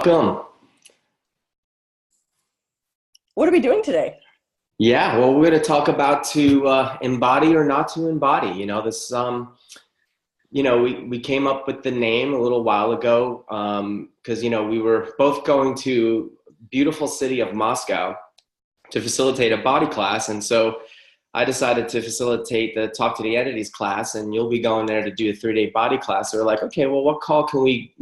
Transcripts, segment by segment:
Welcome. What are we doing today? Yeah, well, we're going to talk about to embody or not to embody. We came up with the name a little while ago because, we were both going to beautiful city of Moscow to facilitate a body class. And so I decided to facilitate the Talk to the Entities class, and you'll be going there to do a 3-day body class. So we're like, okay, well, what call can we,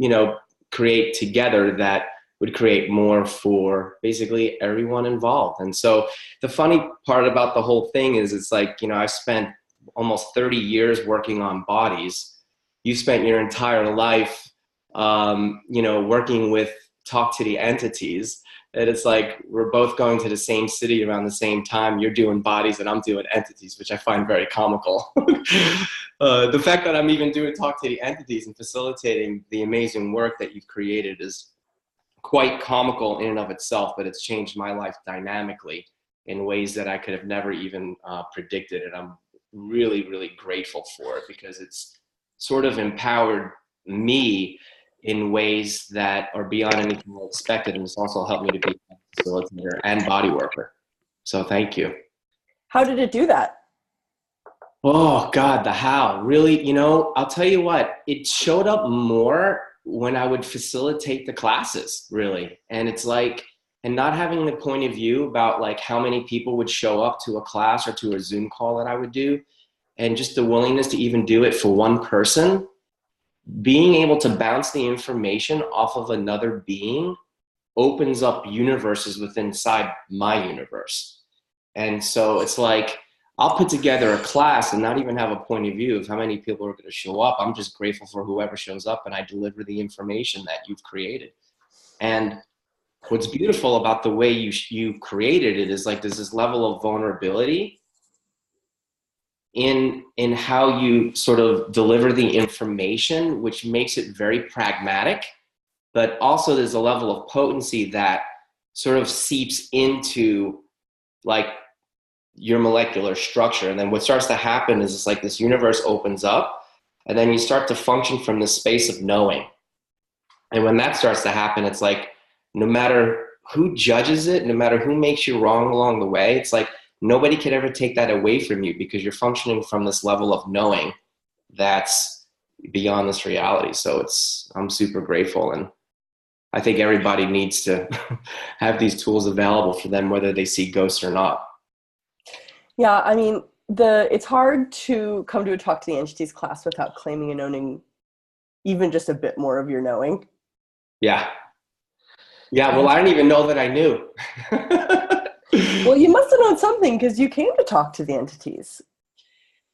create together that would create more for basically everyone involved? And so the funny part about the whole thing is it's like, I spent almost 30 years working on bodies. You spent your entire life, working with Talk to the Entities. And it's like we're both going to the same city around the same time. You're doing bodies and I'm doing entities, which I find very comical. The fact that I'm even doing Talk to the Entities and facilitating the amazing work that you've created is quite comical in and of itself, but it's changed my life dynamically in ways that I could have never even predicted. And I'm really, really grateful for it because it's sort of empowered me in ways that are beyond anything I expected. And it's also helped me to be a facilitator and body worker. So thank you. How did it do that? Oh God, the how. Really, I'll tell you what, it showed up more when I would facilitate the classes, really. And it's like, and not having the point of view about like how many people would show up to a class or to a Zoom call that I would do, and just the willingness to even do it for one person, being able to bounce the information off of another being opens up universes within inside my universe. And so it's like, I'll put together a class and not even have a point of view of how many people are going to show up. I'm just grateful for whoever shows up, and I deliver the information that you've created. And what's beautiful about the way you created it is like there's this level of vulnerability in how you sort of deliver the information, which makes it very pragmatic, but also there's a level of potency that sort of seeps into like your molecular structure. And then what starts to happen is it's like this universe opens up, and then you start to function from this space of knowing. And when that starts to happen, it's like no matter who judges it, no matter who makes you wrong along the way, it's like nobody can ever take that away from you because you're functioning from this level of knowing that's beyond this reality. So I'm super grateful, and I think everybody needs to have these tools available for them, whether they see ghosts or not. Yeah, I mean, it's hard to come to a Talk to the Entities class without claiming and owning even just a bit more of your knowing. Yeah. Yeah, well, I didn't even know that I knew. Well, you must have known something because you came to Talk to the Entities.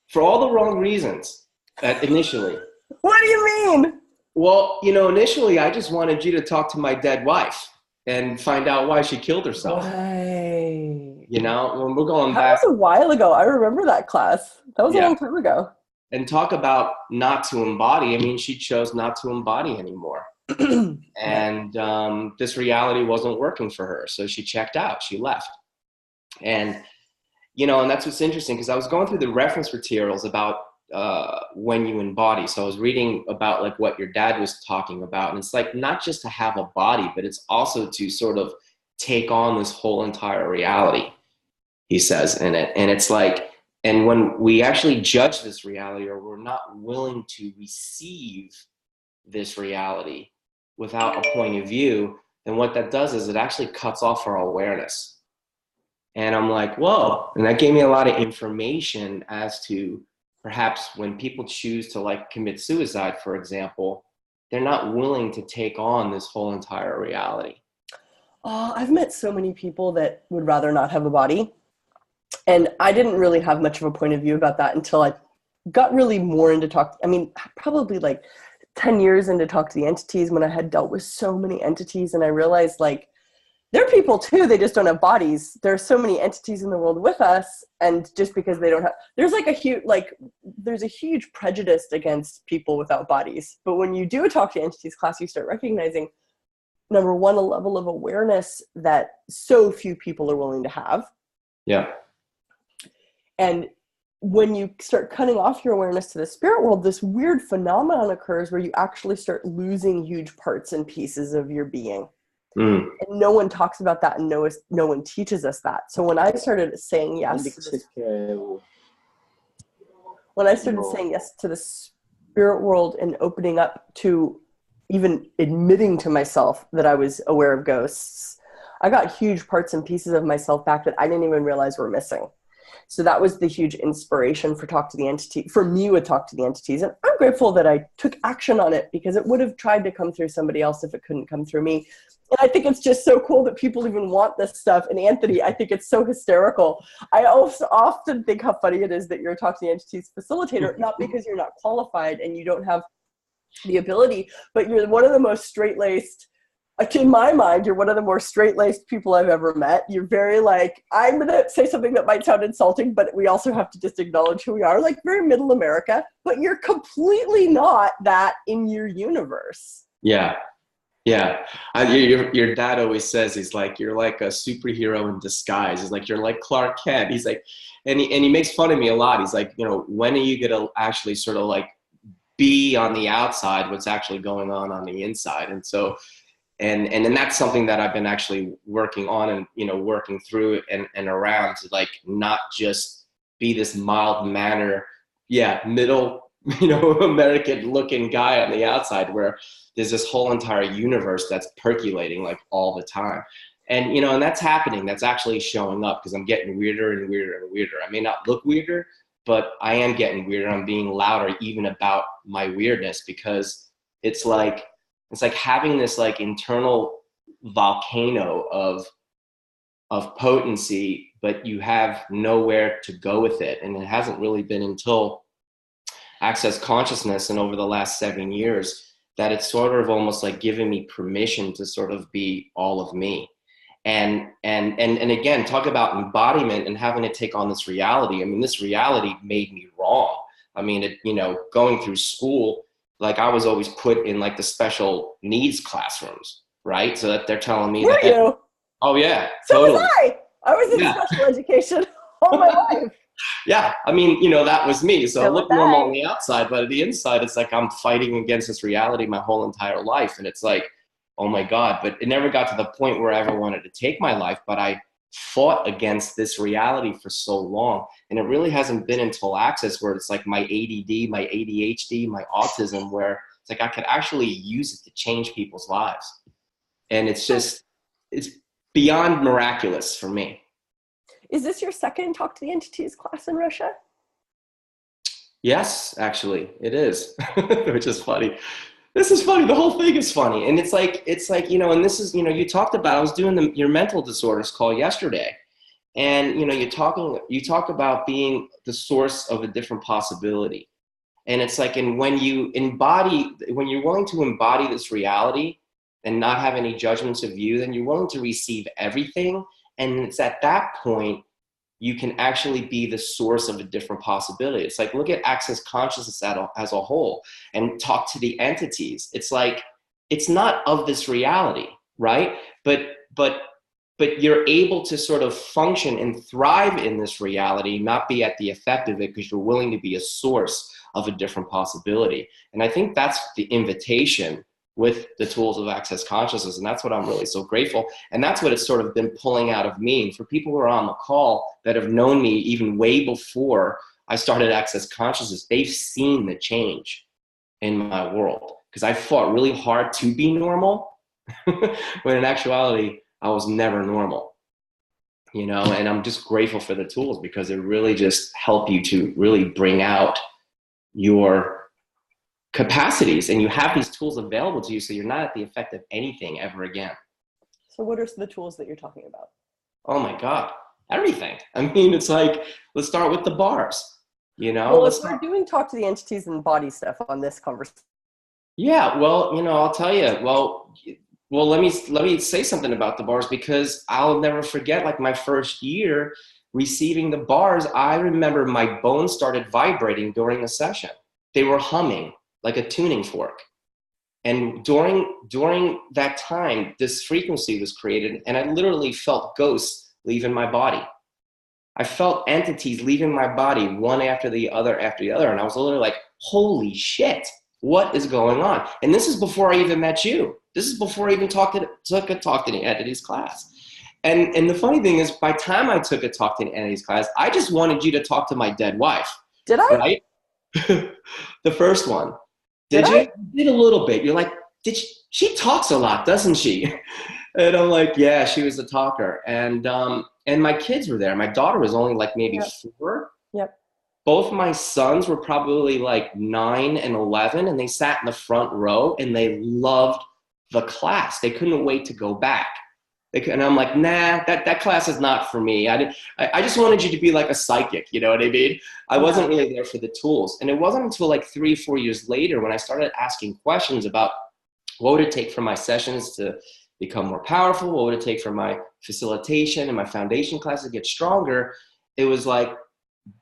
For all the wrong reasons, initially. What do you mean? Well, initially I just wanted you to talk to my dead wife and find out why she killed herself. Right. When we're going That back. was a while ago. I remember that class. That was a long time ago. And talk about not to embody. I mean, she chose not to embody anymore. And this reality wasn't working for her. So she checked out, she left. And, and that's what's interesting because I was going through the reference materials about when you embody. So I was reading about like what your dad was talking about. And it's like not just to have a body, but it's also to sort of take on this whole entire reality, he says in it. And it's like, and when we actually judge this reality or we're not willing to receive this reality without a point of view, then what that does is it actually cuts off our awareness. And I'm like, whoa. And that gave me a lot of information as to perhaps when people choose to like commit suicide, for example, they're not willing to take on this whole entire reality. Oh, I've met so many people that would rather not have a body. And I didn't really have much of a point of view about that until I got really more into probably like 10 years into Talk to the Entities when I had dealt with so many entities. And I realized like, they're people too, they just don't have bodies. There are so many entities in the world with us. And just because they don't have, there's a huge prejudice against people without bodies. But when you do a Talk to Entities class, you start recognizing, number one, a level of awareness that so few people are willing to have. Yeah. And when you start cutting off your awareness to the spirit world, this weird phenomenon occurs where you actually start losing huge parts and pieces of your being. Mm. And no one talks about that, and no one teaches us that. So when I started saying yes to this, when I started saying yes to the spirit world and opening up to even admitting to myself that I was aware of ghosts, I got huge parts and pieces of myself back that I didn't even realize were missing. So that was the huge inspiration for Talk to the Entity, for me with Talk to the Entities. And I'm grateful that I took action on it, because it would have tried to come through somebody else if it couldn't come through me. And I think it's just so cool that people even want this stuff. And Anthony, I think it's so hysterical. I also often think how funny it is that you're a Talk to the Entities facilitator, not because you're not qualified and you don't have the ability, but you're one of the most straight-laced, in my mind, you're one of the more straight-laced people I've ever met. You're very like, I'm going to say something that might sound insulting, but we also have to just acknowledge who we are, like very middle America, but you're completely not that in your universe. Yeah. Yeah. Your dad always says, he's like, you're like a superhero in disguise. He's like, you're like Clark Kent. He's like, and he makes fun of me a lot. He's like, you know, when are you going to actually sort of like be on the outside what's actually going on the inside? And so, and then that's something that I've been actually working on and, you know, working through and around to like not just be this mild manner, middle, you know, American looking guy on the outside, where there's this whole entire universe that's percolating like all the time. And, you know, and that's happening. That's actually showing up because I'm getting weirder and weirder and weirder. I may not look weirder, but I am getting weirder. I'm being louder even about my weirdness, because it's like having this like internal volcano of potency, but you have nowhere to go with it. And it hasn't really been until Access Consciousness and over the last 7 years that it's sort of almost like giving me permission to sort of be all of me. And again, talk about embodiment and having to take on this reality. I mean, this reality made me wrong. I mean, it, you know, going through school, like I was always put in like the special needs classrooms, right? So that they're telling me Were you? Oh yeah, so totally. Was I. I was in special education all my life. Yeah, I mean, you know, that was me. So I look Bye. normal on the outside, but at the inside, it's like I'm fighting against this reality my whole entire life. And it's like, oh my God, but it never got to the point where I ever wanted to take my life, but I fought against this reality for so long. And it really hasn't been until Access where it's like my ADD, my ADHD, my autism, where it's like I could actually use it to change people's lives. And it's just, it's beyond miraculous for me. Is this your second Talk to the Entities class in Russia? Yes, actually, it is, which is funny. This is funny. The whole thing is funny. And it's like, you know, and this is, you know, you talked about, I was doing your mental disorders call yesterday. And, you know, you talk about being the source of a different possibility. And it's like, and when you're willing to embody this reality and not have any judgments of you, then you're willing to receive everything. And it's at that point, you can actually be the source of a different possibility. It's like, look at Access Consciousness as a whole and talk to the entities. It's like, it's not of this reality, right? But you're able to sort of function and thrive in this reality, not be at the effect of it, because you're willing to be a source of a different possibility. And I think that's the invitation with the tools of Access Consciousness. And that's what I'm really so grateful. And that's what it's sort of been pulling out of me. And for people who are on the call that have known me even way before I started Access Consciousness, they've seen the change in my world. Because I fought really hard to be normal, when in actuality, I was never normal. You know, and I'm just grateful for the tools because they really just help you to really bring out your capacities, and you have these tools available to you, so you're not at the effect of anything ever again. So what are the tools that you're talking about? Oh my God, everything. I mean, it's like, let's start with the bars, you know? Well, we're doing Talk to the Entities and body stuff on this conversation. Yeah, well, you know, I'll tell you, well, let me say something about the bars, because I'll never forget, like my first year receiving the bars, I remember my bones started vibrating during the session. They were humming like a tuning fork. And during that time, this frequency was created, and I literally felt ghosts leaving my body. I felt entities leaving my body one after the other after the other. And I was literally like, holy shit, what is going on? And this is before I even met you. This is before I even took a Talk to the Entities class. And the funny thing is, by the time I took a Talk to the Entities class, I just wanted you to talk to my dead wife. Did I? Right? The first one. Did you? I? You did a little bit. You're like, she talks a lot, doesn't she? And I'm like, yeah, she was a talker. And my kids were there. My daughter was only like maybe Yep. 4. Yep. Both my sons were probably like 9 and 11, and they sat in the front row and they loved the class. They couldn't wait to go back. And I'm like, nah, that class is not for me. I just wanted you to be like a psychic, you know what I mean? I wasn't really there for the tools. And it wasn't until like 3-4 years later when I started asking questions about what would it take for my sessions to become more powerful? What would it take for my facilitation and my foundation class to get stronger? It was like,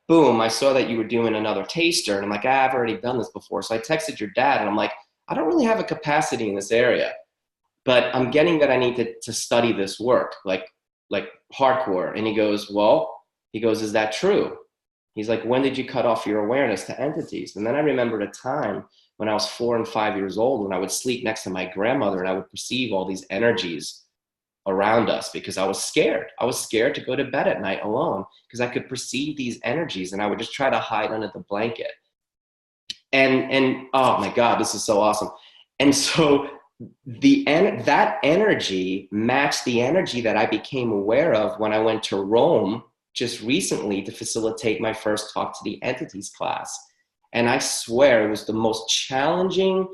boom, I saw that you were doing another taster. And I'm like, I've already done this before. So I texted your dad and I'm like, I don't really have a capacity in this area, but I'm getting that I need to study this work, like hardcore. And he goes, is that true? He's like, when did you cut off your awareness to entities? And then I remembered a time when I was 4 and 5 years old, when I would sleep next to my grandmother and I would perceive all these energies around us because I was scared. I was scared to go to bed at night alone because I could perceive these energies and I would just try to hide under the blanket. And oh my God, this is so awesome. And so that energy matched the energy that I became aware of when I went to Rome just recently to facilitate my first Talk to the Entities class. And I swear it was the most challenging.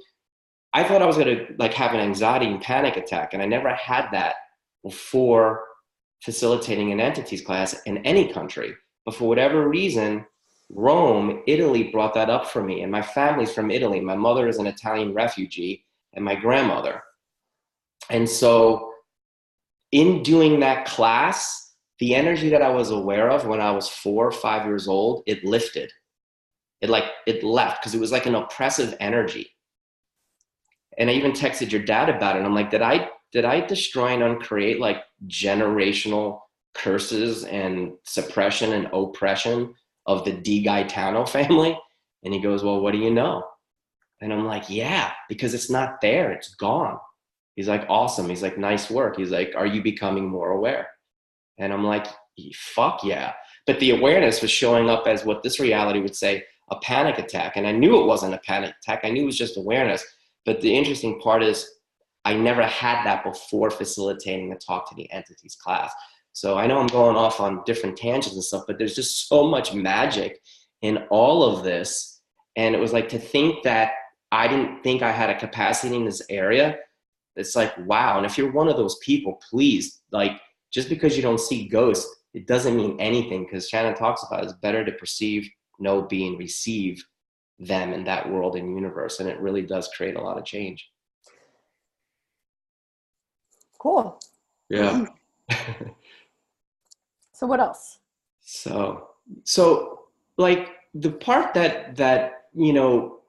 I thought I was going to like have an anxiety and panic attack, and I never had that before facilitating an entities class in any country. But for whatever reason, Rome, Italy brought that up for me. And my family's from Italy. My mother is an Italian refugee and my grandmother. And so in doing that class, the energy that I was aware of when I was 4 or 5 years old, it lifted. It left because it was like an oppressive energy. And I even texted your dad about it. And I'm like, did I destroy and uncreate like generational curses and suppression and oppression of the Di Gaetano family? And he goes, well, what do you know? And I'm like, yeah, because it's not there. It's gone. He's like, awesome. He's like, nice work. He's like, are you becoming more aware? And I'm like, fuck yeah. But the awareness was showing up as what this reality would say, a panic attack. And I knew it wasn't a panic attack. I knew it was just awareness. But the interesting part is I never had that before facilitating the Talk to the Entities class. So I know I'm going off on different tangents and stuff, but there's just so much magic in all of this. And it was like to think that I didn't think I had a capacity in this area. It's like, wow. And if you're one of those people, please, like, just because you don't see ghosts, it doesn't mean anything, because Shannon talks about it's better to perceive, know, be, and receive them in that world and universe. And it really does create a lot of change. Cool. Yeah. So what else? So like the part that, you know,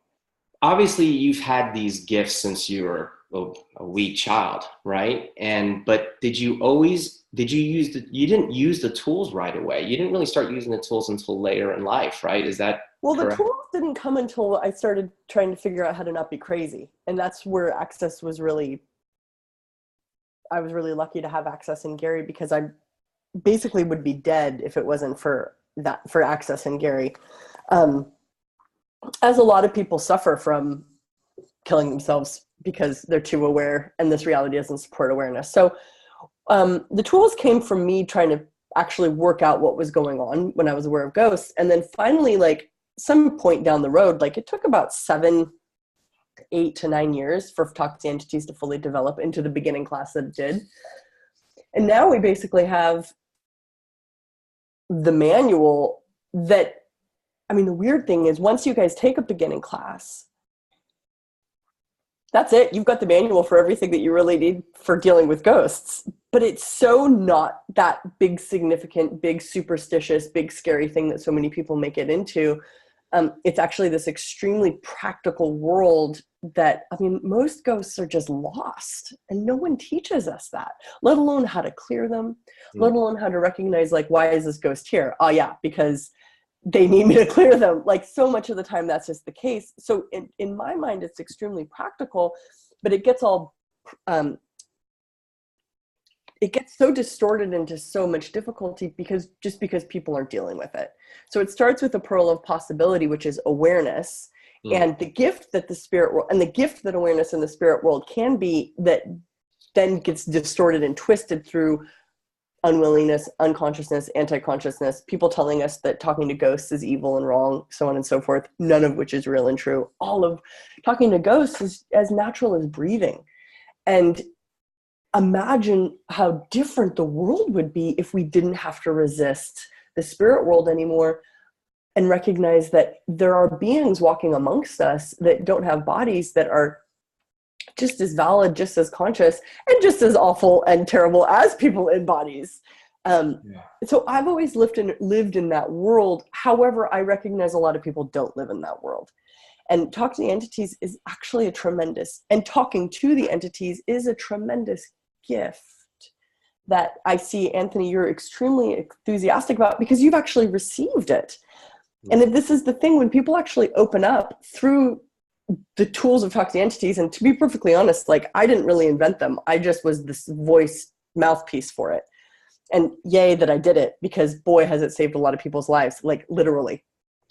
obviously you've had these gifts since you were a wee child, right? But you didn't use the tools right away. You didn't really start using the tools until later in life, right? Is that correct? The tools didn't come until I started trying to figure out how to not be crazy. And that's where access was I was really lucky to have access in Gary, because I basically would be dead if it wasn't for access in Gary. As a lot of people suffer from killing themselves because they're too aware and this reality doesn't support awareness. So the tools came from me trying to actually work out what was going on when I was aware of ghosts. And then finally, like some point down the road, like it took about 7, 8 to 9 years for Talk to the Entities to fully develop into the beginning class that it did. And now we basically have the manual that, I mean, the weird thing is once you guys take a beginning class, that's it. You've got the manual for everything that you really need for dealing with ghosts. But it's so not that big, significant, big, superstitious, big, scary thing that so many people make it into. It's actually this extremely practical world that, I mean, most ghosts are just lost, and no one teaches us that, let alone how to clear them, let alone how to recognize, like, why is this ghost here? Oh yeah, because they need me to clear them. Like, so much of the time that's just the case. So in my mind, it's extremely practical, but it gets all, it gets so distorted into so much difficulty because people aren't dealing with it. So it starts with a pearl of possibility, which is awareness. And the gift that the spirit world, and the gift that awareness in the spirit world can be, that then gets distorted and twisted through unwillingness, unconsciousness, anti-consciousness, people telling us that talking to ghosts is evil and wrong, so on and so forth, none of which is real and true. All of talking to ghosts is as natural as breathing. And imagine how different the world would be if we didn't have to resist the spirit world anymore, and recognize that there are beings walking amongst us that don't have bodies, that are just as valid, just as conscious, and just as awful and terrible as people in bodies. So I've always lived in that world. However, I recognize a lot of people don't live in that world. And talking to the entities is actually and talking to the entities is a tremendous gift that I see, Anthony, you're extremely enthusiastic about, because you've actually received it. And if this is the thing, when people actually open up through the tools of talk to the entities, and to be perfectly honest, like, I didn't really invent them. I just was this voice mouthpiece for it. And yay that I did it, because boy, has it saved a lot of people's lives, like literally.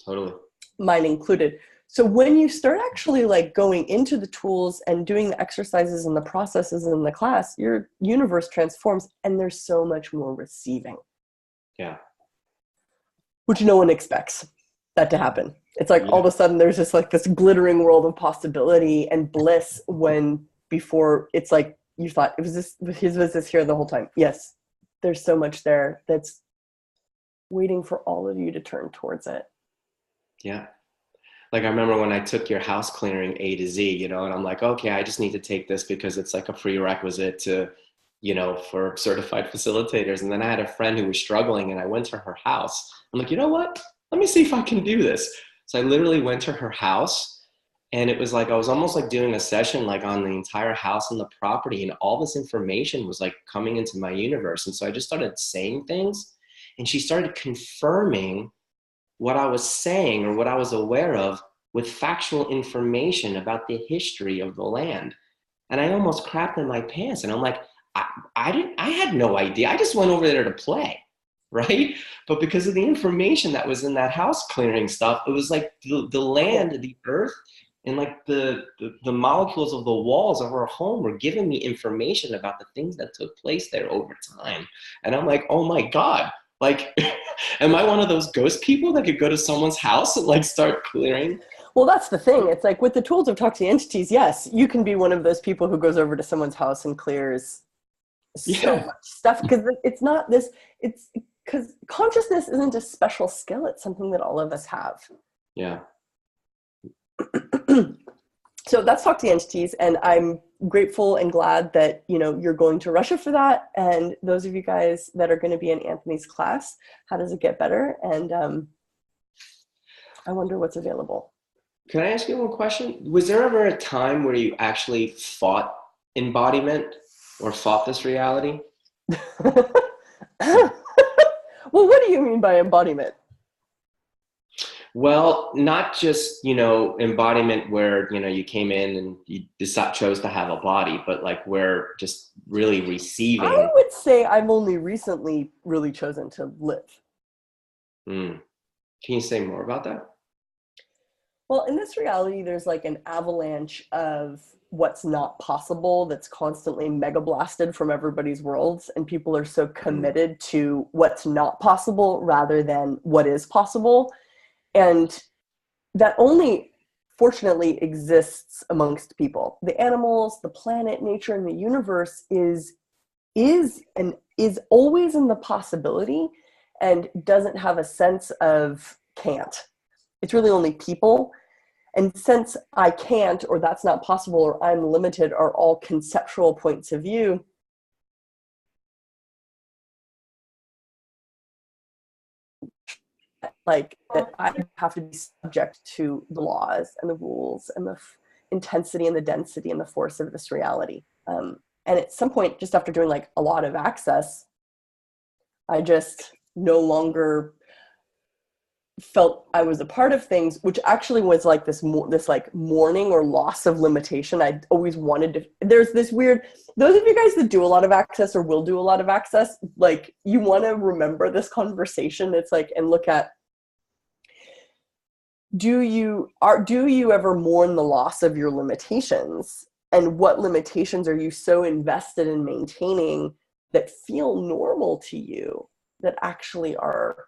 Totally. Mine included. So when you start actually like going into the tools and doing the exercises and the processes in the class, your universe transforms, and there's so much more receiving. Yeah. Which no one expects that to happen. It's like all of a sudden there's just like this glittering world of possibility and bliss, when before it's like you thought was this here the whole time. Yes, there's so much there that's waiting for all of you to turn towards it. Yeah. Like, I remember when I took your house clearing A to Z, and I'm like, okay, I just need to take this because it's like a prerequisite to, for certified facilitators. And then I had a friend who was struggling, and I went to her house. I'm like, you know what? Let me see if I can do this. So I literally went to her house, and it was like, I was almost like doing a session like on the entire house and the property, and all this information was like coming into my universe. And so I just started saying things, and she started confirming what I was saying or what I was aware of with factual information about the history of the land. And I almost crapped in my pants. And I'm like, I had no idea. I just went over there to play, right? But because of the information that was in that house clearing stuff, it was like the land, the earth, and like the molecules of the walls of our home were giving me information about the things that took place there over time. And I'm like, oh my God, like, am I one of those ghost people that could go to someone's house and like start clearing? Well, that's the thing. It's like with the tools of talk to the entities, yes, you can be one of those people who goes over to someone's house and clears so much stuff, because it's not this, it's because consciousness isn't a special skill. It's something that all of us have. Yeah. So that's talk to the entities, and I'm grateful and glad that you're going to Russia for that. And those of you guys that are going to be in Anthony's class, how does it get better? And I wonder what's available. Can I ask you one question? Was there ever a time where you actually fought embodiment or fought this reality? Well, what do you mean by embodiment? Well, not just, embodiment where, you came in and you chose to have a body, but like where just really receiving. I would say I've only recently really chosen to live. Can you say more about that? Well, in this reality, there's like an avalanche of what's not possible that's constantly mega blasted from everybody's worlds. And people are so committed to what's not possible rather than what is possible. And that only fortunately exists amongst people. The animals, the planet, nature, and the universe is always in the possibility and doesn't have a sense of can't. It's really only people. And since I can't, or that's not possible, or I'm limited, are all conceptual points of view, like that I have to be subject to the laws and the rules and intensity and the density and the force of this reality. And at some point, just after doing like a lot of access, I just no longer felt I was a part of things, which actually was like this like mourning or loss of limitation. I always wanted to, there's this weird, those of you guys that do a lot of access or will do a lot of access, like you want to remember this conversation. It's like, and look at, do you ever mourn the loss of your limitations? And what limitations are you so invested in maintaining that feel normal to you, that actually are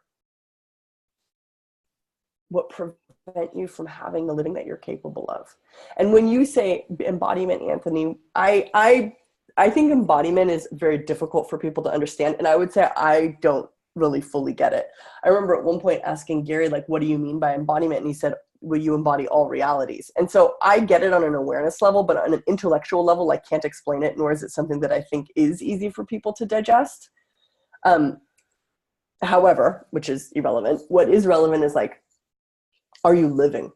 what prevent you from having the living that you're capable of? And when you say embodiment, Anthony, I think embodiment is very difficult for people to understand. And I would say I don't really fully get it. I remember at one point asking Gary, like, what do you mean by embodiment? And he said, will you embody all realities? And so I get it on an awareness level, but on an intellectual level, I can't explain it, nor is it something that I think is easy for people to digest. However, which is irrelevant, what is relevant is like, are you living?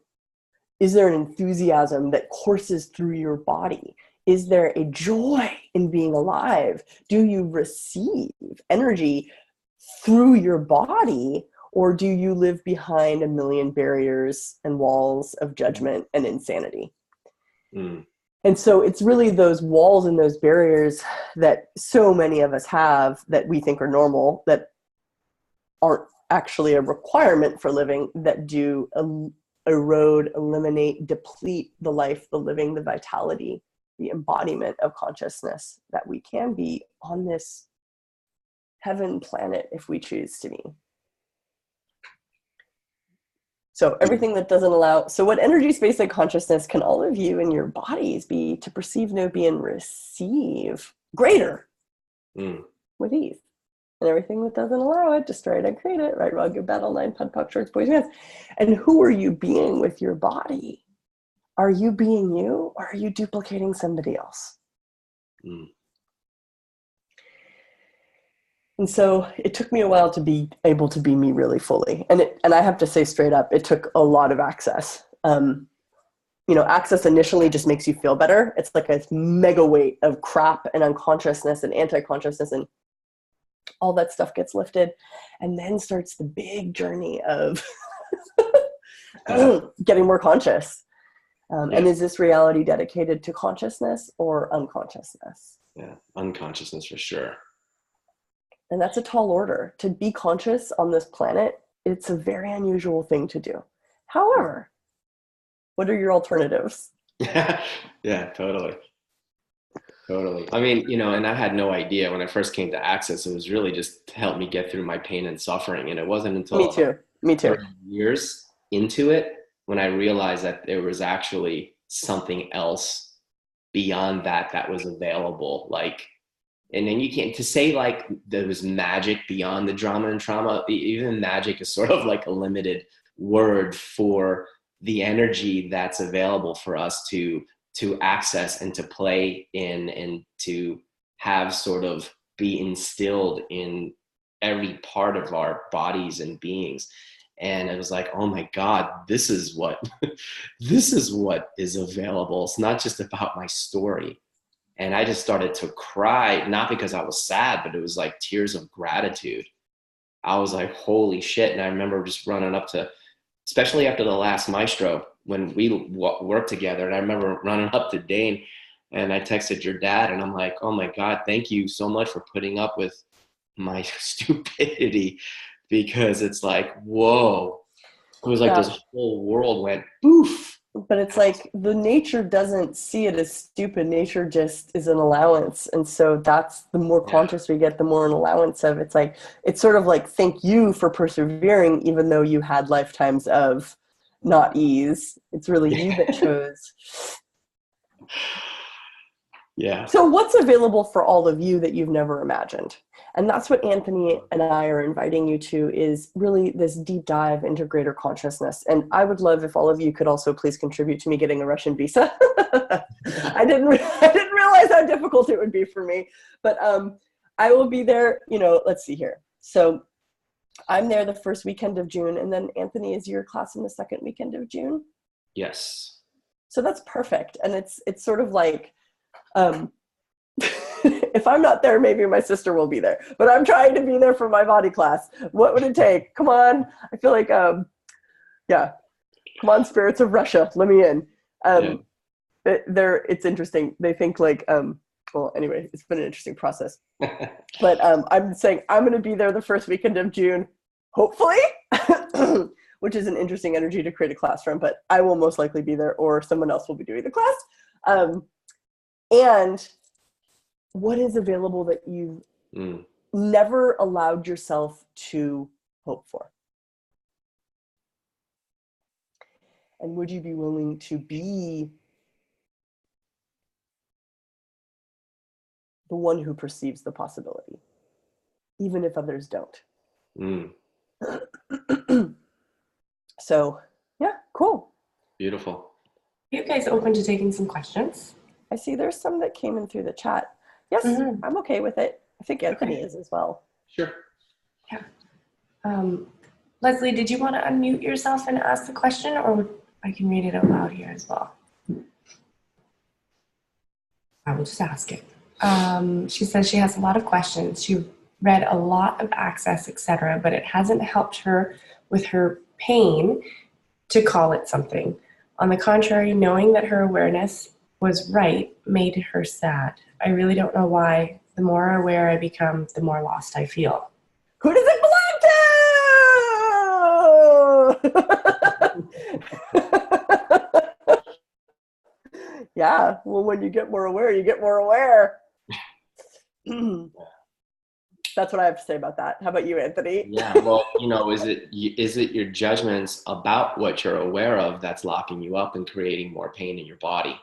Is there an enthusiasm that courses through your body? Is there a joy in being alive? Do you receive energy through your body, or do you live behind a million barriers and walls of judgment and insanity? Mm. And so it's really those walls and those barriers that so many of us have that we think are normal, that aren't actually a requirement for living, that do erode, eliminate, deplete the life, the living, the vitality, the embodiment of consciousness that we can be on this heaven planet if we choose to be. So everything that doesn't allow, so what energy, space, and consciousness can all of you in your bodies be to perceive, know, be, and receive greater with ease? And everything that doesn't allow it, destroy it and create it, right, wrong, good, bad, all nine, PUD, PUC, shorts, boys, hands. And who are you being with your body? Are you being you, or are you duplicating somebody else? And so it took me a while to be able to be me really fully. And I have to say straight up, it took a lot of access. Access initially just makes you feel better. It's like a mega weight of crap and unconsciousness and anti-consciousness, and all that stuff gets lifted. And then starts the big journey of getting more conscious. And is this reality dedicated to consciousness or unconsciousness? Yeah, unconsciousness for sure. And that's a tall order. To be conscious on this planet, it's a very unusual thing to do. However, what are your alternatives? Yeah, totally. I mean, and I had no idea when I first came to Access, it was really just to help me get through my pain and suffering. And it wasn't until Me too. 30 years into it when I realized that there was actually something else beyond that was available. Like, and then you can't, to say like there was magic beyond the drama and trauma, even magic is sort of like a limited word for the energy that's available for us to access and to play in, and to have sort of be instilled in every part of our bodies and beings. And it was like, oh my God, this is what is available. It's not just about my story. And I just started to cry, not because I was sad, but it was like tears of gratitude. I was like, holy shit. And I remember just running up to, especially after the last Maestro, when we worked together, and I remember running up to Dane, and I texted your dad, and I'm like, oh my God, thank you so much for putting up with my stupidity, because it's like, whoa. It was like this whole world went poof. But it's like the nature doesn't see it as stupid. Nature just is an allowance. And so that's the more conscious we get, the more an allowance of. It's like, it's sort of like, thank you for persevering, even though you had lifetimes of not ease. It's really you that chose. Yeah. So what's available for all of you that you've never imagined? And that's what Anthony and I are inviting you to, is really this deep dive into greater consciousness. And I would love if all of you could also please contribute to me getting a Russian visa. I didn't realize how difficult it would be for me, but I will be there, let's see here. So I'm there the first weekend of June, and then Anthony, is your class in the second weekend of June? Yes. So that's perfect. And it's sort of like, if I'm not there, maybe my sister will be there, but I'm trying to be there for my body class. What would it take? Come on. I feel like, yeah, come on, spirits of Russia, let me in. It's interesting. They think like, well, anyway, it's been an interesting process, but I'm saying I'm going to be there the first weekend of June, hopefully, which is an interesting energy to create a class from, but I will most likely be there, or someone else will be doing the class. And what is available that you've never allowed yourself to hope for? And would you be willing to be the one who perceives the possibility, even if others don't? So, yeah, cool. Beautiful. Are you guys open to taking some questions? I see there's some that came in through the chat. Yes, I'm okay with it. I think Anthony is as well. Sure. Yeah. Leslie, did you want to unmute yourself and ask the question, or I can read it out loud here as well? I will just ask it. She says she has a lot of questions. She read a lot of Access, etc., but it hasn't helped her with her pain to call it something. On the contrary, knowing that her awareness was right made her sad. I really don't know why. The more aware I become, the more lost I feel. Who does it belong to? Yeah, well, when you get more aware, you get more aware. That's what I have to say about that. How about you, Anthony? Yeah, well, is it your judgments about what you're aware of that's locking you up and creating more pain in your body?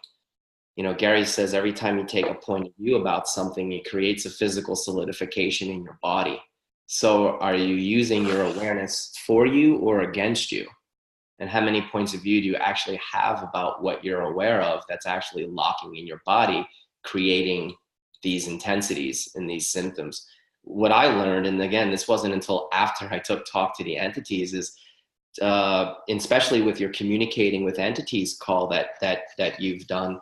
Gary says every time you take a point of view about something, it creates a physical solidification in your body. So are you using your awareness for you or against you? And how many points of view do you actually have about what you're aware of that's actually locking in your body, creating these intensities and these symptoms? What I learned, and again, this wasn't until after I took Talk to the Entities, is especially with your communicating with entities call that you've done,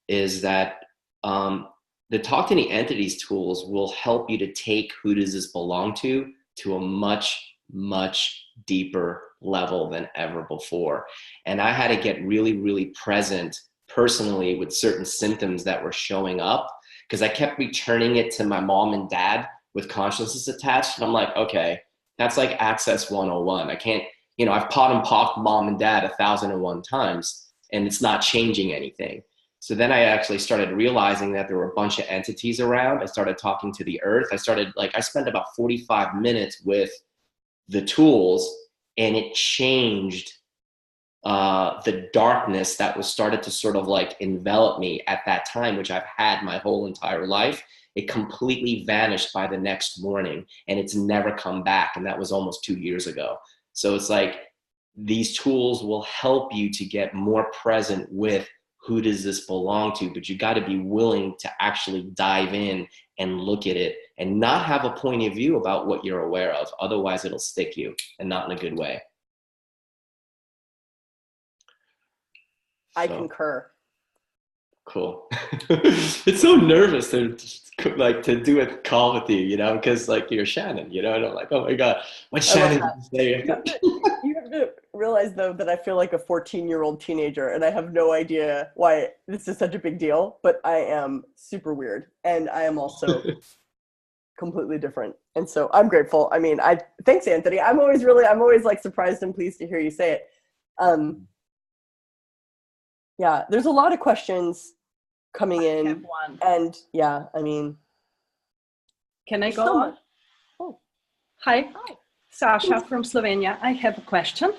is that the Talk to the Entities tools will help you to take who does this belong to a much, much deeper level than ever before. And I had to get really, really present personally with certain symptoms that were showing up, because I kept returning it to my mom and dad with consciousness attached. And I'm like, okay, that's like Access 101. I can't, I've pot and pocked mom and dad 1,001 times, and it's not changing anything. So then I actually started realizing that there were a bunch of entities around. I started talking to the earth. I spent about 45 minutes with the tools, and it changed the darkness that was started to sort of like envelop me at that time, which I've had my whole entire life. It completely vanished by the next morning, and it's never come back. And that was almost 2 years ago. So it's like these tools will help you to get more present with who does this belong to, but you got to be willing to actually dive in and look at it and not have a point of view about what you're aware of. Otherwise it'll stick you, and not in a good way. I concur. Cool. It's so nervous to do a call with you, because like you're Shannon, and I'm like, oh my God, what's Shannon say? You have to realize though that I feel like a 14-year-old teenager, and I have no idea why this is such a big deal, but I am super weird, and I am also completely different. And so I'm grateful. I mean, thanks, Anthony. I'm always like surprised and pleased to hear you say it. Yeah, there's a lot of questions coming in. I have one. And yeah, I mean, can I go on? Oh. Hi, Sasha from Slovenia. I have a question.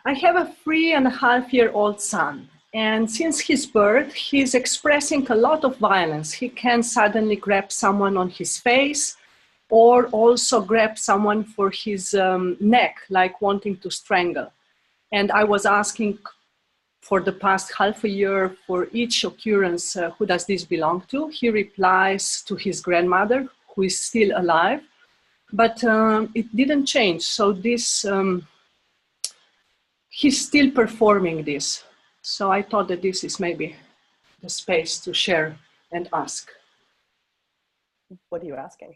I have a 3.5-year-old son, and since his birth, he's expressing a lot of violence. He can suddenly grab someone on his face, or also grab someone for his neck, like wanting to strangle. And I was asking for the past half a year for each occurrence, who does this belong to? He replies to his grandmother, who is still alive, but it didn't change. So this, he's still performing this. So I thought that this is maybe the space to share and ask. What are you asking?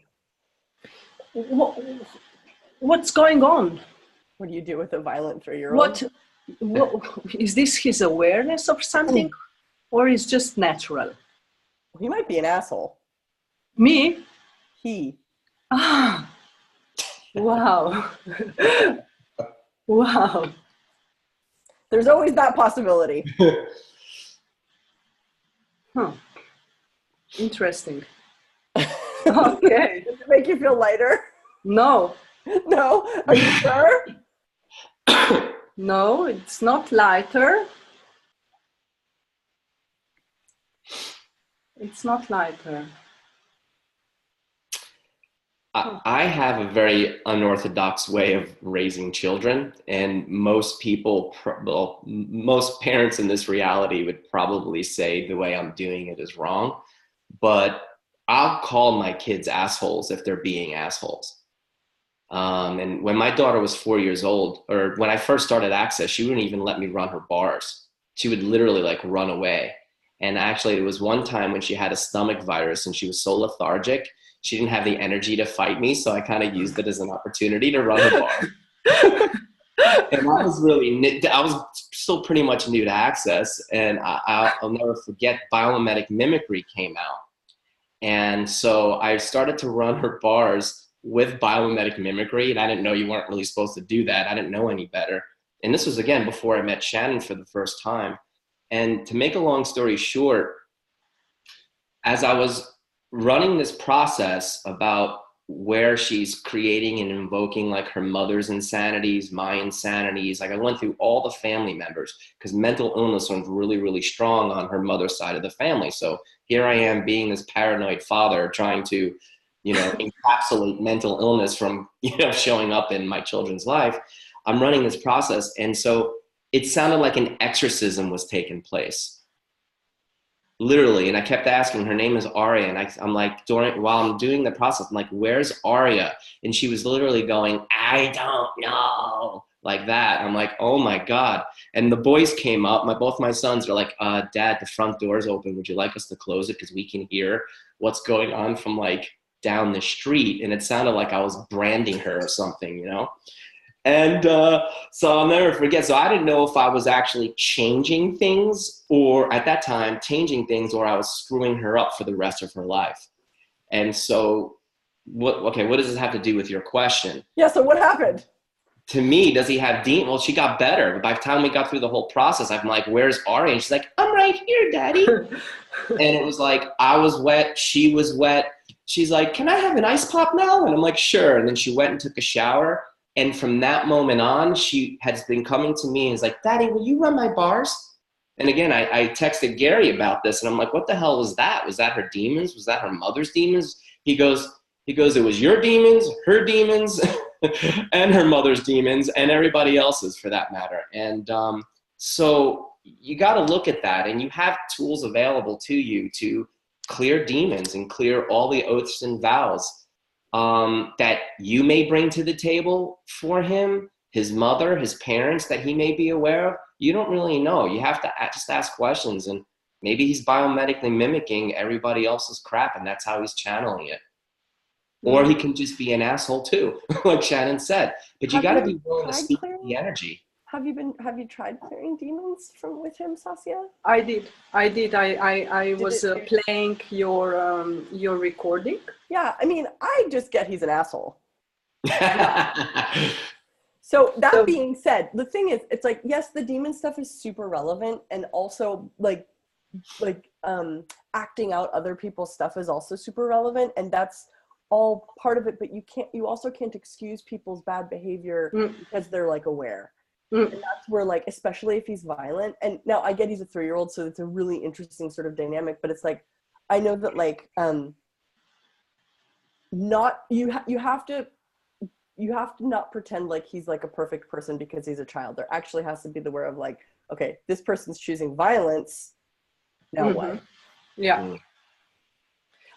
What's going on? What do you do with a violent 3-year-old? What is this, his awareness of something, or is just natural? He might be an asshole. Me? He. Ah, wow. Wow. There's always that possibility. Huh. Interesting. Okay. Does it make you feel lighter? No. No? Are you sure? No, it's not lighter. It's not lighter. I have a very unorthodox way of raising children, and most people, well, most parents in this reality would probably say the way I'm doing it is wrong, but I'll call my kids assholes if they're being assholes. And when my daughter was 4 years old, or when I first started Access, she wouldn't even let me run her bars. She would literally like run away. And actually, it was one time when she had a stomach virus and she was so lethargic, she didn't have the energy to fight me. So I kind of used it as an opportunity to run her bar. And I was still pretty much new to Access. And I'll never forget, biomimetic mimicry came out. And so I started to run her bars with biomimetic mimicry. And I didn't know you weren't really supposed to do that. I didn't know any better. And this was, again, before I met Shannon for the first time. And to make a long story short, as I was running this process about where she's creating and invoking like her mother's insanities, my insanities, like I went through all the family members because mental illness was really, really strong on her mother's side of the family. So here I am being this paranoid father trying to, encapsulate mental illness from, showing up in my children's life. I'm running this process. And so it sounded like an exorcism was taking place. Literally, and I kept asking, her name is Aria, and I'm like, while I'm doing the process, I'm like, where's Aria? And she was literally going, I don't know, like that. I'm like, oh my God. And the boys came up, both my sons are like, Dad, the front door's open. Would you like us to close it? Because we can hear what's going on from like down the street. And it sounded like I was branding her or something, And so I'll never forget. So I didn't know if I was actually changing things or at that time changing things, or I was screwing her up for the rest of her life. And so what does this have to do with your question? Yeah. So what happened? To me, does he have demons? Well, she got better. But by the time we got through the whole process, I'm like, where's Ari? And she's like, I'm right here, Daddy. And it was like, I was wet. She was wet. She's like, can I have an ice pop now? And I'm like, sure. And then she went and took a shower. And from that moment on, she has been coming to me and is like, Daddy, will you run my bars? And again, I texted Gary about this and I'm like, what the hell was that? Was that her demons? Was that her mother's demons? He goes, it was your demons, her demons, and her mother's demons, and everybody else's for that matter. And so you got to look at that, and you have tools available to you to clear demons and clear all the oaths and vows that you may bring to the table for him, his mother, his parents that he may be aware of. You don't really know. You have to just ask questions, and maybe he's biomedically mimicking everybody else's crap, and that's how he's channeling it. Or he can just be an asshole too, like Shannon said. But you got to be willing to speak the energy. Have you tried clearing demons with him, Saskia? I did. I was playing your recording. Yeah, I mean, I just get he's an asshole. So that being said, the thing is, it's like, yes, the demon stuff is super relevant, and also like acting out other people's stuff is also super relevant, and that's all part of it. But you also can't excuse people's bad behavior because they're like aware. And that's where, like, especially if he's violent, and now I get he's a 3-year-old, so it's a really interesting sort of dynamic, but it's like, I know that like, you have to not pretend like he's like a perfect person because he's a child. There actually has to be the aware of like, okay, this person's choosing violence. Now what? Yeah.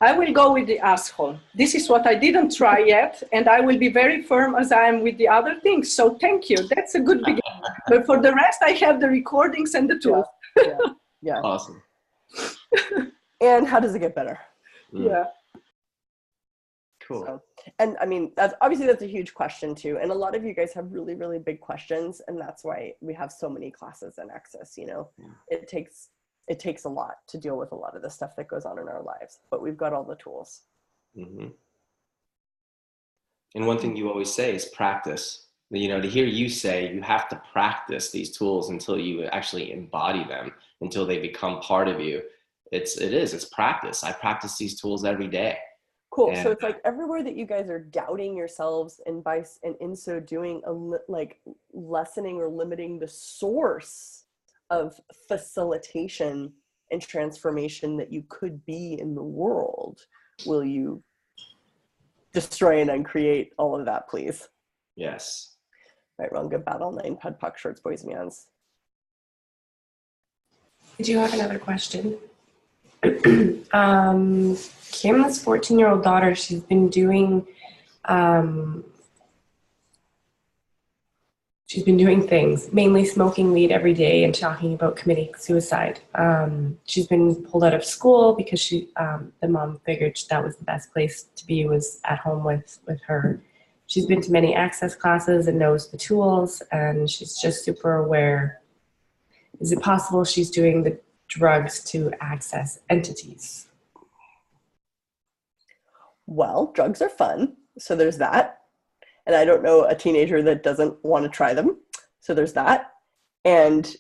I will go with the asshole. This is what I didn't try yet, and I will be very firm as I am with the other things. So thank you. That's a good beginning. But for the rest, I have the recordings and the tools. Yeah. Yeah. Awesome. And how does it get better? Yeah. Cool. So, and I mean, that's a huge question too. And a lot of you guys have really, really big questions. And that's why we have so many classes and access, you know, it takes a lot to deal with a lot of the stuff that goes on in our lives, but we've got all the tools. Mm-hmm. And one thing you always say is practice. You know, to hear you say you have to practice these tools until you actually embody them, until they become part of you. It's practice. I practice these tools every day. Cool. And so it's like everywhere that you guys are doubting yourselves and in so doing like lessening or limiting the source of facilitation and transformation that you could be in the world, will you destroy and uncreate all of that, please? yes. Right, wrong, good, bad, all nine, pud, puck, shorts, boys, meons. Did you have another question? Kim's 14-year-old daughter, she's been doing things, mainly smoking weed every day and talking about committing suicide. She's been pulled out of school because the mom figured that was the best place to be, was at home with her. She's been to many access classes and knows the tools, and she's just super aware. Is it possible she's doing the drugs to access entities? Well, drugs are fun, so there's that. And I don't know a teenager that doesn't want to try them, so there's that. And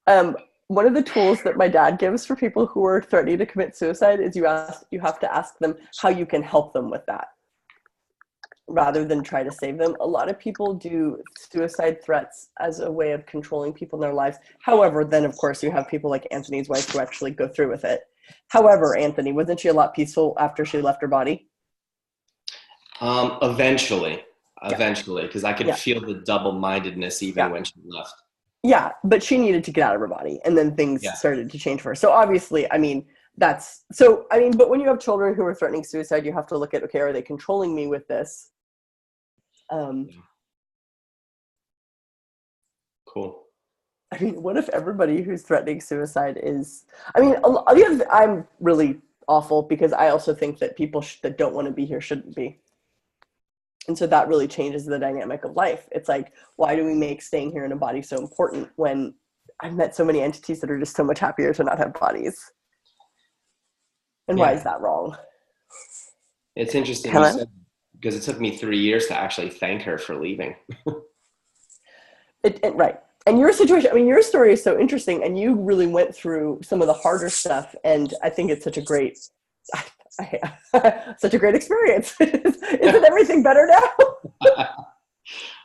one of the tools that my dad gives for people who are threatening to commit suicide is you have to ask them how you can help them with that, rather than try to save them. A lot of people do suicide threats as a way of controlling people in their lives. However, then of course you have people like Anthony's wife who actually go through with it. However, Anthony, wasn't she a lot peaceful after she left her body? Eventually, because I could feel the double-mindedness even when she left. Yeah, but she needed to get out of her body, and then things started to change for her. So obviously, I mean, but when you have children who are threatening suicide, you have to look at, okay, are they controlling me with this? Cool. I mean, what if everybody who's threatening suicide is, I mean, I'm really awful because I also think that people that don't want to be here shouldn't be. And so that really changes the dynamic of life. It's like, why do we make staying here in a body so important when I've met so many entities that are just so much happier to not have bodies? And why is that wrong? It's interesting you said, because it took me 3 years to actually thank her for leaving. Right. And your situation, I mean, your story is so interesting, and you really went through some of the harder stuff. And I think it's such a great, such a great experience. Isn't everything better now?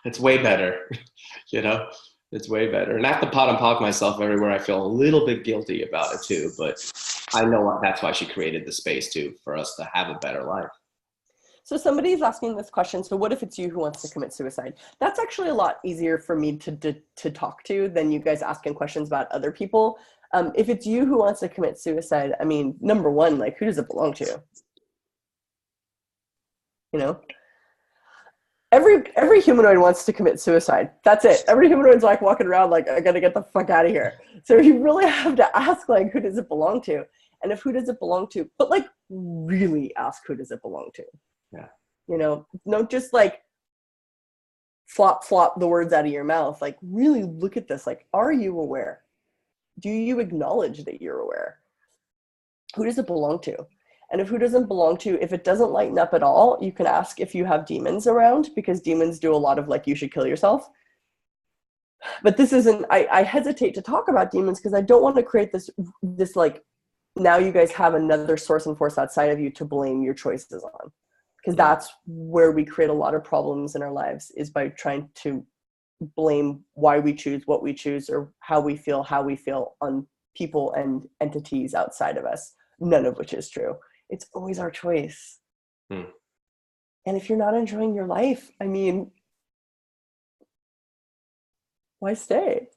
It's way better. You know, it's way better. And I have to pot and pock myself everywhere. I feel a little bit guilty about it too, but I know that's why she created the space too, for us to have a better life. So somebody's asking this question. So what if it's you who wants to commit suicide? That's actually a lot easier for me to talk to than you guys asking questions about other people. If it's you who wants to commit suicide, I mean, number one, like, who does it belong to? You know, every humanoid wants to commit suicide. That's it. Every humanoid's like walking around like, I gotta get the fuck out of here. So you really have to ask, like, who does it belong to? And if who does it belong to, but like really ask, who does it belong to? Yeah. You know, don't just like flop the words out of your mouth. Like, really look at this. Like, are you aware? Do you acknowledge that you're aware? Who does it belong to? And if who doesn't belong to, if it doesn't lighten up at all, you can ask if you have demons around, because demons do a lot of like, you should kill yourself. But this isn't, I hesitate to talk about demons because I don't want to create this like, now you guys have another source and force outside of you to blame your choices on. Because that's where we create a lot of problems in our lives, is by trying to blame why we choose what we choose or how we feel on people and entities outside of us, none of which is true. It's always our choice. And if you're not enjoying your life, I mean, why stay?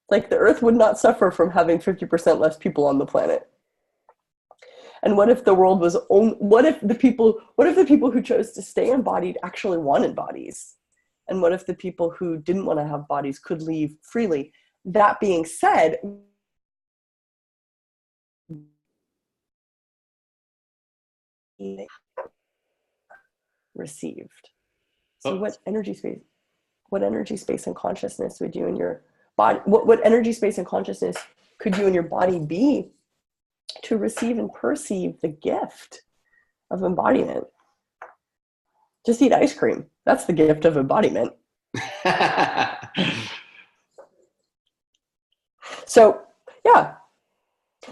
Like, the earth would not suffer from having 50% less people on the planet. And what if the world was what if the people who chose to stay embodied actually wanted bodies? And what if the people who didn't want to have bodies could leave freely? that being said, received. So what energy space and consciousness would you in your body, what energy space and consciousness could you in your body be to receive and perceive the gift of embodiment? Just eat ice cream. That's the gift of embodiment. So yeah,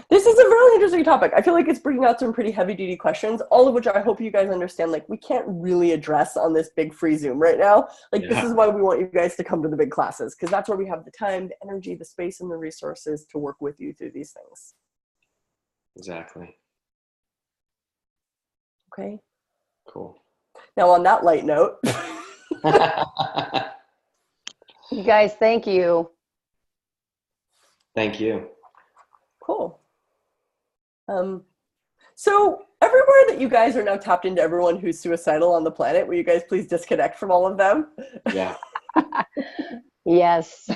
this is a really interesting topic. I feel like it's bringing out some pretty heavy duty questions, all of which I hope you guys understand, like, we can't really address on this big free Zoom right now. Like, this is why we want you guys to come to the big classes, because that's where we have the time, the energy, the space, and the resources to work with you through these things. Exactly. Okay. Cool. Now, on that light note. You guys, thank you. Thank you. Cool. So everywhere that you guys are now tapped into everyone who's suicidal on the planet, will you guys please disconnect from all of them? Yeah. Yes.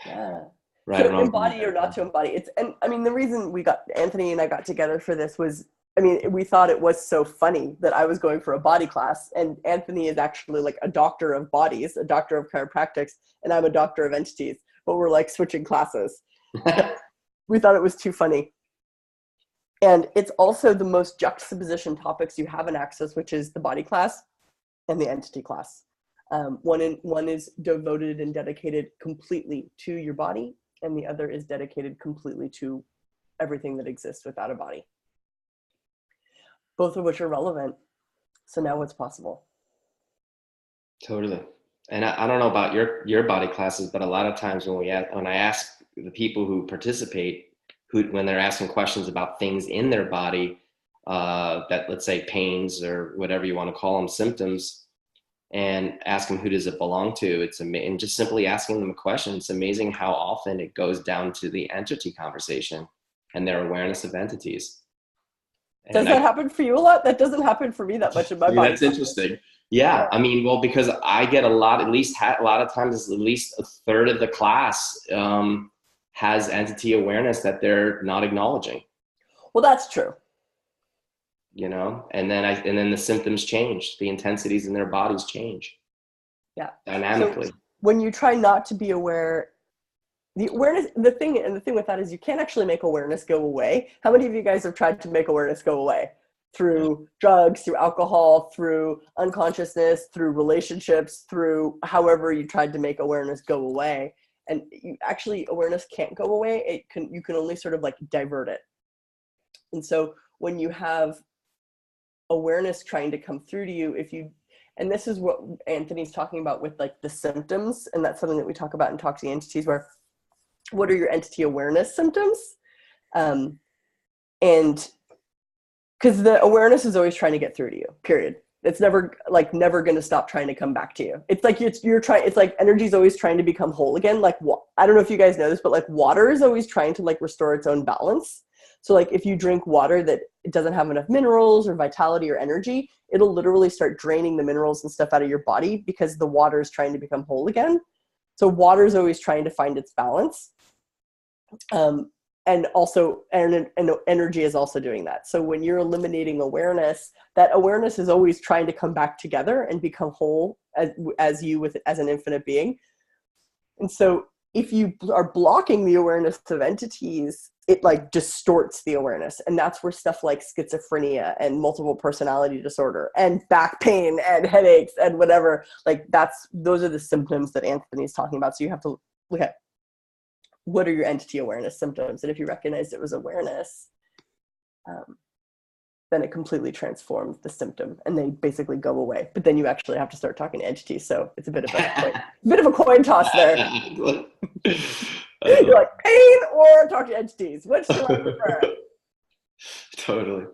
Yeah. Right. So embody or not to embody. And I mean, the reason Anthony and I got together for this was, I mean, we thought it was so funny that I was going for a body class, and Anthony is actually like a doctor of bodies, a doctor of chiropractics, and I'm a doctor of entities, but we're like switching classes. We thought it was too funny. And it's also the most juxtaposition topics you have in Access, which is the body class and the entity class. One is devoted and dedicated completely to your body, and the other is dedicated completely to everything that exists without a body. Both of which are relevant. So now what's possible? Totally. And I don't know about your body classes, but a lot of times when I ask the people who participate, when they're asking questions about things in their body, that, let's say, pains or whatever you want to call them, symptoms, and ask them who does it belong to, and just simply asking them a question, it's amazing how often it goes down to the entity conversation and their awareness of entities. Does that happen for you a lot? That doesn't happen for me that much in my body. That's interesting. Yeah. I mean, well, because I get a lot of times, at least a third of the class has entity awareness that they're not acknowledging. Well, that's true. You know, and then the symptoms change, the intensities in their bodies change. Yeah. Dynamically. So when you try not to be aware, the thing with that is you can't actually make awareness go away. How many of you guys have tried to make awareness go away? Through drugs, through alcohol, through unconsciousness, through relationships, through however you tried to make awareness go away. And awareness can't go away. You can only sort of like divert it. And so when you have awareness trying to come through to you, and this is what Anthony's talking about with like the symptoms, and that's something that we talk about in Talk to the Entities, where what are your entity awareness symptoms? And because the awareness is always trying to get through to you, period. It's never going to stop trying to come back to you. It's like it's like energy is always trying to become whole again. Like, I don't know if you guys know this, but like water is always trying to like restore its own balance. So like if you drink water that it doesn't have enough minerals or vitality or energy, it'll literally start draining the minerals and stuff out of your body because the water is trying to become whole again. So water is always trying to find its balance. And energy is also doing that. So when you're eliminating awareness, that awareness is always trying to come back together and become whole as an infinite being. And so if you are blocking the awareness of entities, it like distorts the awareness. And that's where stuff like schizophrenia and multiple personality disorder and back pain and headaches and whatever, like those are the symptoms that Anthony's talking about. So you have to look at what are your entity awareness symptoms? And if you recognize it was awareness, then it completely transforms the symptom and they basically go away. But then you actually have to start talking to entities. So it's a bit of a coin toss there. You're like, pain or talk to entities? Which do I prefer? Totally.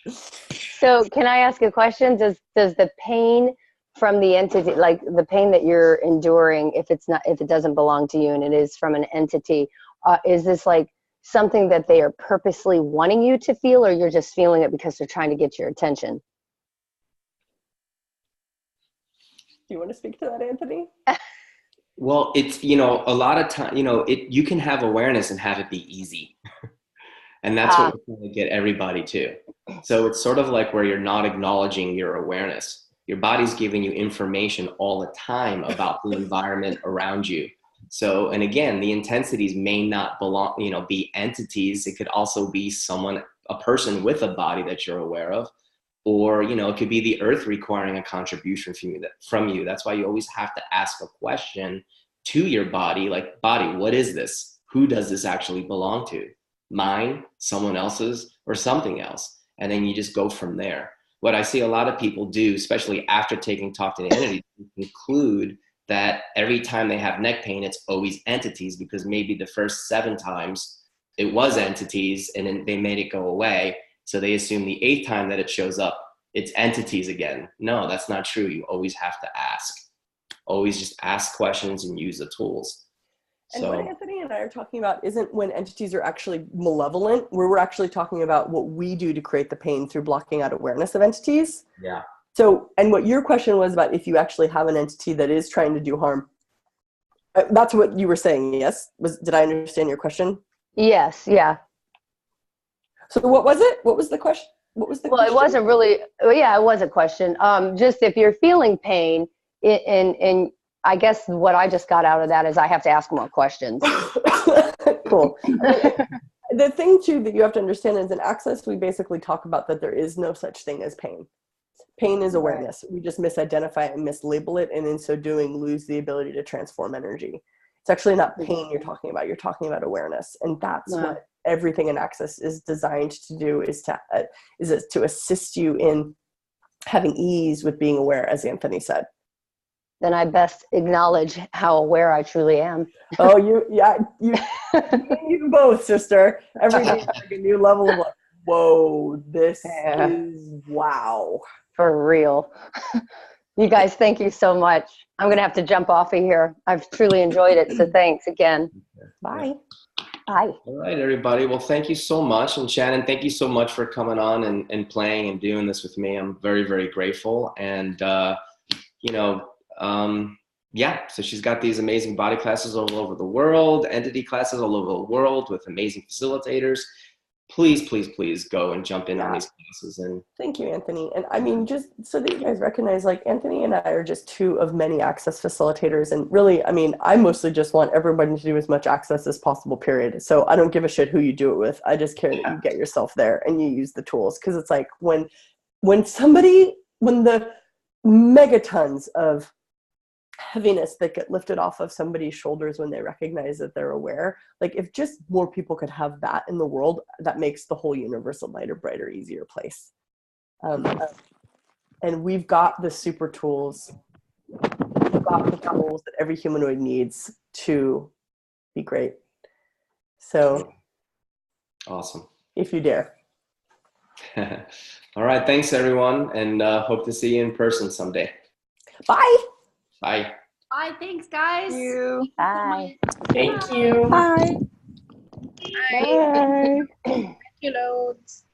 So can I ask a question? Does the pain from the entity, like the pain that you're enduring, if it doesn't belong to you and it is from an entity, is this like something that they are purposely wanting you to feel, or you're just feeling it because they're trying to get your attention? Do you want to speak to that, Anthony? Well, it's, you know, a lot of time, you know, you can have awareness and have it be easy. And that's what Ah, we're trying to get everybody to. So it's sort of like where you're not acknowledging your awareness. Your body's giving you information all the time about the environment around you. So, and again, the intensities may not belong, you know, be entities. It could also be someone, a person with a body that you're aware of, or, you know, it could be the earth requiring a contribution from you. That's why you always have to ask a question to your body, like, body, what is this? Who does this actually belong to? Mine, someone else's, or something else? And then you just go from there. What I see a lot of people do, especially after taking Talk to the Entity, conclude that every time they have neck pain, it's always entities, because maybe the first 7 times it was entities and then they made it go away. So they assume the 8th time that it shows up, it's entities again. No, that's not true. You always have to ask. Always just ask questions and use the tools. And So, what Anthony and I are talking about isn't when entities are actually malevolent, where we're actually talking about what we do to create the pain through blocking out awareness of entities. yeah. So, and what your question was about, if you actually have an entity that is trying to do harm, that's what you were saying, yes? Did I understand your question? yes, yeah. So what was it? What was the question? What was the Well, question? it wasn't really, well, yeah, it was a question. Just if you're feeling pain, and I guess what I just got out of that is I have to ask more questions. Cool. The thing too that you have to understand is in Access, we basically talk about that there is no such thing as pain. Pain is awareness. We just misidentify it and mislabel it, and in so doing lose the ability to transform energy. It's actually not pain you're talking about. You're talking about awareness, and that's what everything in Access is designed to do, is to assist you in having ease with being aware, as Anthony said. Then I best acknowledge how aware I truly am. Oh, you both, sister. Every day is like a new level of like, whoa, this is wow. For real. You guys, thank you so much. I'm going to have to jump off of here. I've truly enjoyed it. So thanks again. Bye. Bye. All right, everybody. Well, thank you so much. And Shannon, thank you so much for coming on and playing and doing this with me. I'm very, very grateful. And, you know, yeah, so she's got these amazing body classes all over the world, entity classes all over the world with amazing facilitators. Please, please, please go and jump in on these classes. And thank you, Anthony. And I mean, just so that you guys recognize, like, Anthony and I are just 2 of many Access facilitators. And really, I mean, I mostly just want everybody to do as much Access as possible, period. So I don't give a shit who you do it with. I just care that you get yourself there and you use the tools. Because it's like when the megatons of heaviness that get lifted off of somebody's shoulders when they recognize that they're aware, like, if just more people could have that in the world, that makes the whole universe a lighter, brighter, easier place. And we've got the super tools, we've got the tools that every humanoid needs to be great. So awesome. If you dare. All right, thanks everyone, and hope to see you in person someday. Bye. Bye. Bye. Thanks, guys. Thank you. Bye. Thank you. Bye. Bye. Thank you, loads.